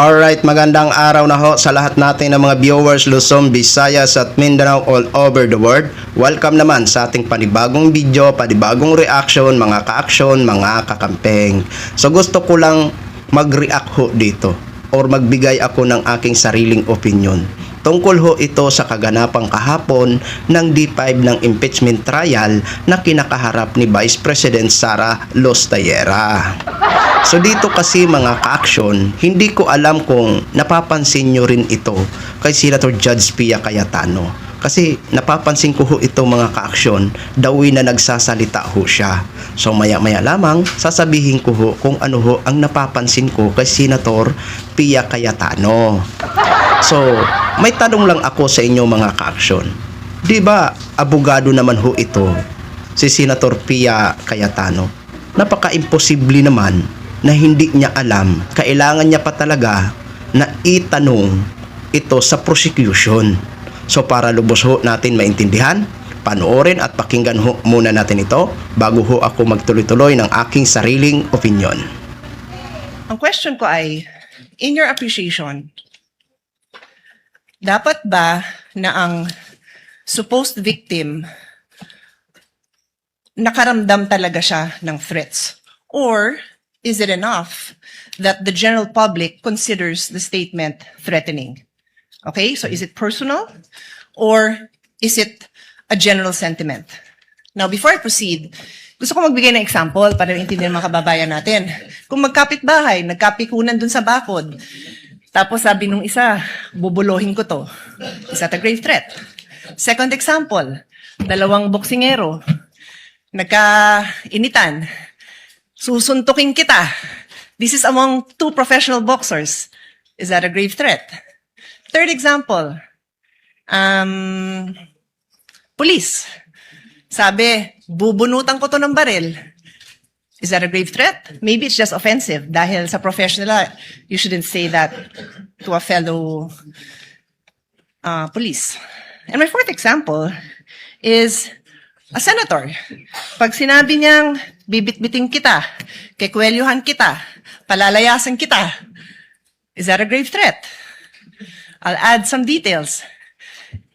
Alright, magandang araw na ho sa lahat natin ng mga viewers Luzon, Visayas at Mindanao all over the world. Welcome naman sa ating panibagong video, panibagong reaction, mga ka-aksyon, mga kakampeng. So gusto ko lang mag-react ho dito or magbigay ako ng aking sariling opinion. Tungkol ho ito sa kaganapang kahapon ng D5 ng impeachment trial na kinakaharap ni Vice President Sara Lostayera. So dito kasi mga ka-aksyon, hindi ko alam kung napapansin nyo rin ito kay Senator Judge Pia Cayetano. Kasi napapansin ko ho ito mga ka-aksyon, the way na nagsasalita ho siya. So maya-maya lamang, sasabihin ko ho kung ano ho ang napapansin ko kay Senator Pia Cayetano. So, may tanong lang ako sa inyo mga ka-aksyon. Di ba, abogado naman ho ito, si Senator Pia Cayetano. Napaka-imposible naman na hindi niya alam, kailangan niya pa talaga na itanong ito sa prosecution. So para lubos ho natin maintindihan, panoorin at pakinggan ho muna natin ito bago ho ako magtuloy-tuloy ng aking sariling opinion. Ang question ko ay, in your appreciation, dapat ba na ang supposed victim nakaramdam talaga siya ng threats? Or is it enough that the general public considers the statement threatening? Okay, so is it personal or is it a general sentiment? Now, before I proceed, gusto ko magbigay ng example para maintindihan mga kababayan natin. Kung magkapit-bahay, nagkapikunan dun sa bakod, tapos sabi nung isa, bubulohin ko to. Is that a grave threat? Second example, dalawang boksingero, nagkainitan, susuntukin kita. This is among two professional boxers. Is that a grave threat? Third example, police. Sabi, bubunutan ko to ng baril. Is that a grave threat? Maybe it's just offensive dahil sa professional, you shouldn't say that to a fellow police. And my fourth example is a senator. Pag sinabi niyang bibitbiting kita, kekwelyuhan kita, palalayasan kita, is that a grave threat? I'll add some details.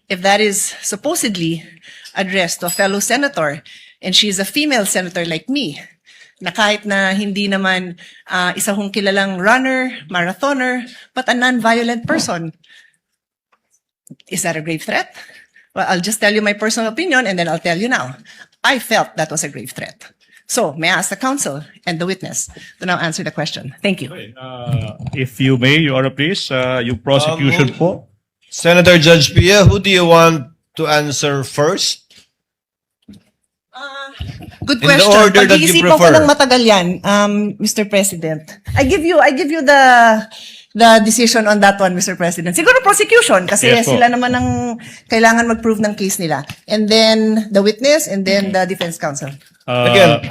If that is supposedly addressed to a fellow senator, and she's a female senator like me, na kahit na hindi naman isa hong kilalang runner, marathoner, but a non-violent person. Is that a grave threat? Well, I'll just tell you my personal opinion and then I'll tell you now. I felt that was a grave threat. So, may I ask the counsel and the witness to now answer the question? Thank you. Okay, if you may, Your Honor, please, yung prosecution po. Senator Judge Pia, who do you want to answer first? Good In the question. order that you Pag-iisipan ko prefer. ng matagal yan, Mr. President. I give you the decision on that one, Mr. President. Siguro prosecution kasi Yes po. sila naman ang kailangan mag-prove ng case nila. And then the witness and then the defense counsel. Again,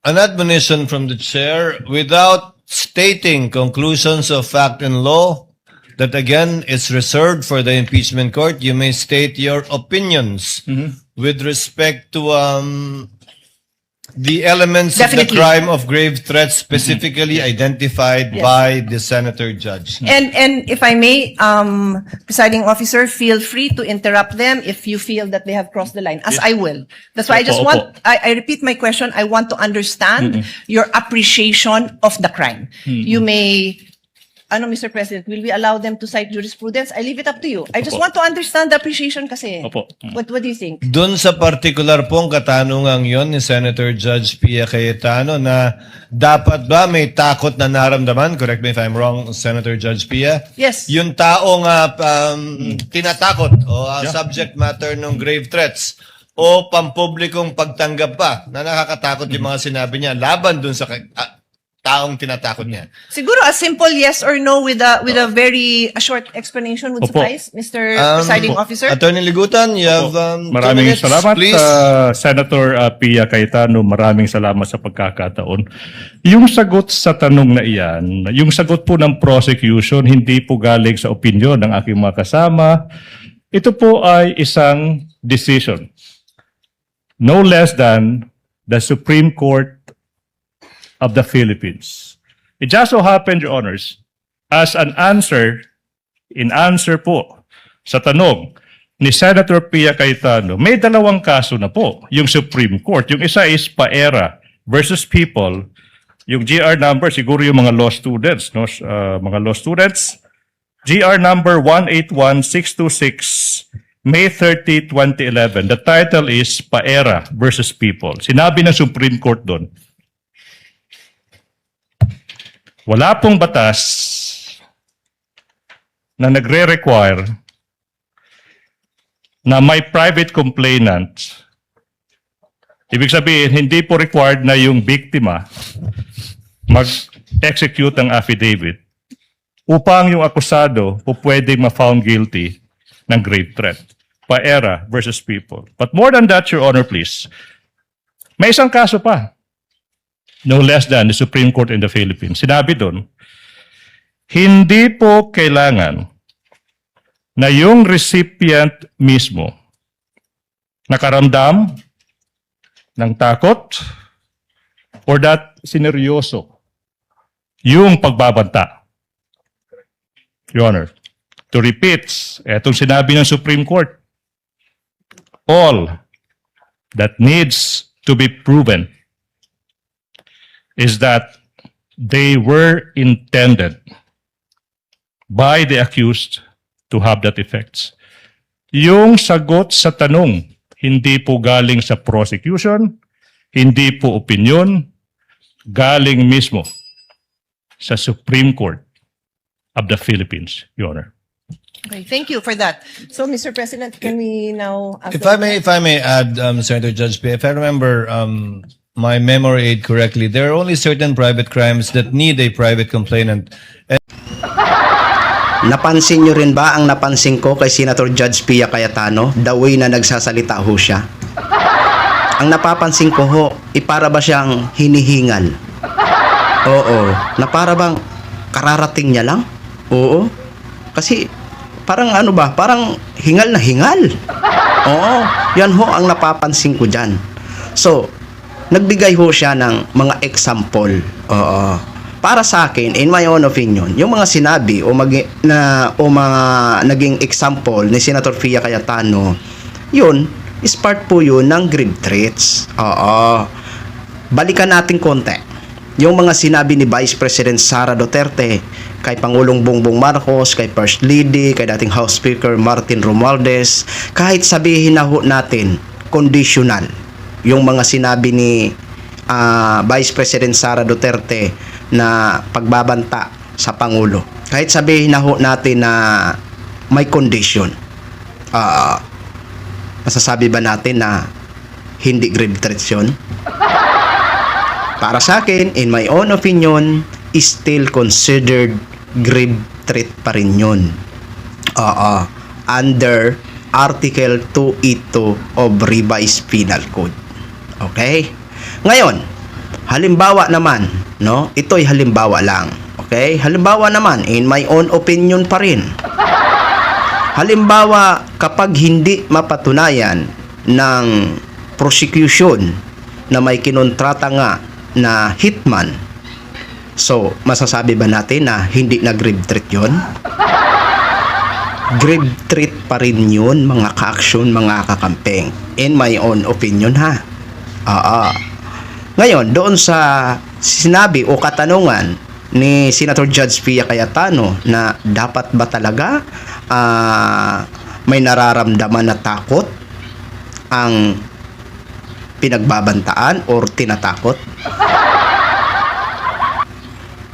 an admonition from the chair without stating conclusions of fact and law that again is reserved for the impeachment court. You may state your opinions with respect to the elements of the Definitely. crime of grave threats specifically identified Yes. by the senator judge. And if I may, presiding officer, feel free to interrupt them if you feel that they have crossed the line, as I will. That's why I just Opo, want, I repeat my question, I want to understand your appreciation of the crime. You may, Mr. President, will we allow them to cite jurisprudence? I leave it up to you. I just Opo. want to understand the appreciation kasi. Opo. What do you think? Doon sa particular pong katanungang yon ni Senator Judge Pia Cayetano na dapat ba may takot na naramdaman, correct me if I'm wrong, Senator Judge Pia? Yes. Yung taong tinatakot o subject matter ng grave threats o pampublikong pagtanggap pa na nakakatakot yung mga sinabi niya laban dun sa taong tinatakot niya. Siguro a simple yes or no with a very short explanation would Opo. suffice, Mr. Presiding Officer. Attorney Ligutan, you have 2 Maraming minutes, salamat, please. Senator Pia Cayetano. Maraming salamat sa pagkakataon. Yung sagot sa tanong na iyan, yung sagot po ng prosecution, hindi po galing sa opinion ng aking mga kasama. Ito po ay isang decision. No less than the Supreme Court of the Philippines. It just so happened, Your Honors, as an answer, in answer po sa tanong ni Senator Pia Cayetano, may dalawang kaso na po yung Supreme Court. Yung isa is Paera versus People. Yung GR number, siguro yung mga law students, no? Mga law students. GR number 181626, May 30, 2011. The title is Paera versus People. Sinabi ng Supreme Court doon, wala pong batas na nagre-require na may private complainant. Ibig sabihin, hindi po required na yung biktima mag-execute ng affidavit upang yung akusado po pwedeng ma-found guilty ng grave threat. Paera versus People. But more than that, Your Honor, please, may isang kaso pa. No less than the Supreme Court in the Philippines. Sinabi doon, hindi po kailangan na yung recipient mismo nakaramdam ng takot or that sineryoso yung pagbabanta. Your Honor, to repeat, etong sinabi ng Supreme Court, all that needs to be proven is that they were intended by the accused to have that effects. Yung sagot sa tanong, hindi po galing sa prosecution, hindi po opinion, galing mismo sa Supreme Court of the Philippines, Your Honor. Okay, thank you for that. So, Mr. President, can we now... If I may add, Senator Judge P, if I remember my memory aid correctly, there are only certain private crimes that need a private complainant. Napansin nyo rin ba ang napansin ko kay Senator Judge Pia Cayetano? The way na nagsasalita ho siya. Ang napapansin ko ho, para ba siyang hinihingal? Oo. Na para bang kararating niya lang? Oo. Kasi parang ano ba? Parang hingal na hingal. Oo. Yan ho ang napapansin ko dyan. So, nagbigay ho siya ng mga example. Oo. Para sa akin, in my own opinion, yung mga sinabi o mga naging example ni Senator Pia Cayetano, yun, is part po yun ng grave threats. Oo. Balikan natin konti. Yung mga sinabi ni Vice President Sara Duterte kay Pangulong Bongbong Marcos, kay First Lady, kay dating House Speaker Martin Romualdez, kahit sabihin na ho natin, conditional. Yung mga sinabi ni Vice President Sara Duterte na pagbabanta sa Pangulo. Kahit sabihin na ho natin na may condition. Masasabi ba natin na hindi grave threats yun? Para sa akin, in my own opinion, is still considered grave threat pa rin yun. Under Article 282 of Revised Penal Code. Okay? Ngayon, halimbawa naman, no? Ito'y halimbawa lang. Okay? Halimbawa naman, in my own opinion pa rin. Halimbawa, kapag hindi mapatunayan ng prosecution na may kinontrata nga na hitman, so, masasabi ba natin na hindi na grave threat yun? Grave threat pa rin yun, mga ka-aksyon, mga kakampeng. In my own opinion, ha? Ngayon, doon sa sinabi o katanungan ni Senator Judge Pia Cayetano na dapat ba talaga may nararamdaman na takot ang pinagbabantaan or tinatakot?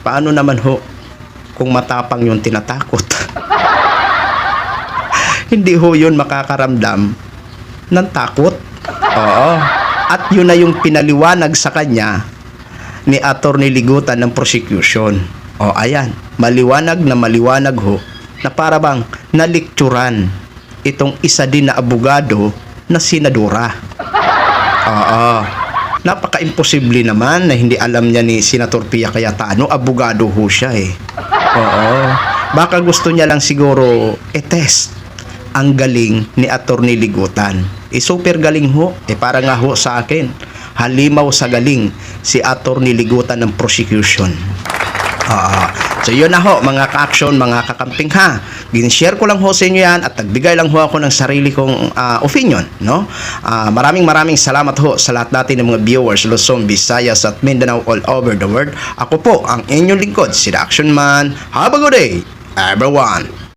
Paano naman ho kung matapang yung tinatakot? Hindi ho yun makakaramdam ng takot. Oo. At yun na yung pinaliwanag sa kanya ni Attorney Ligutan ng prosecution. O ayan, maliwanag ho na para bang nalikturan itong isa din na abogado na senadora. Oo. Napaka-imposible naman na hindi alam niya ni Senator Pia Cayetano, abogado ho siya eh. Oo. Baka gusto niya lang siguro i-test ang galing ni Attorney Ligutan. Super galing ho. Para nga ho sa akin, halimaw sa galing si Attorney Ligutan ng prosecution. So yun na ho mga ka-action, mga kakamping ha. Gin-share ko lang ho sa inyo yan at nagbigay lang ho ako ng sarili kong opinion, no? Maraming salamat ho sa lahat natin ng mga viewers Luzon, Visayas at Mindanao all over the world. Ako po ang inyong lingkod, si The Action Man. Have a good day, everyone.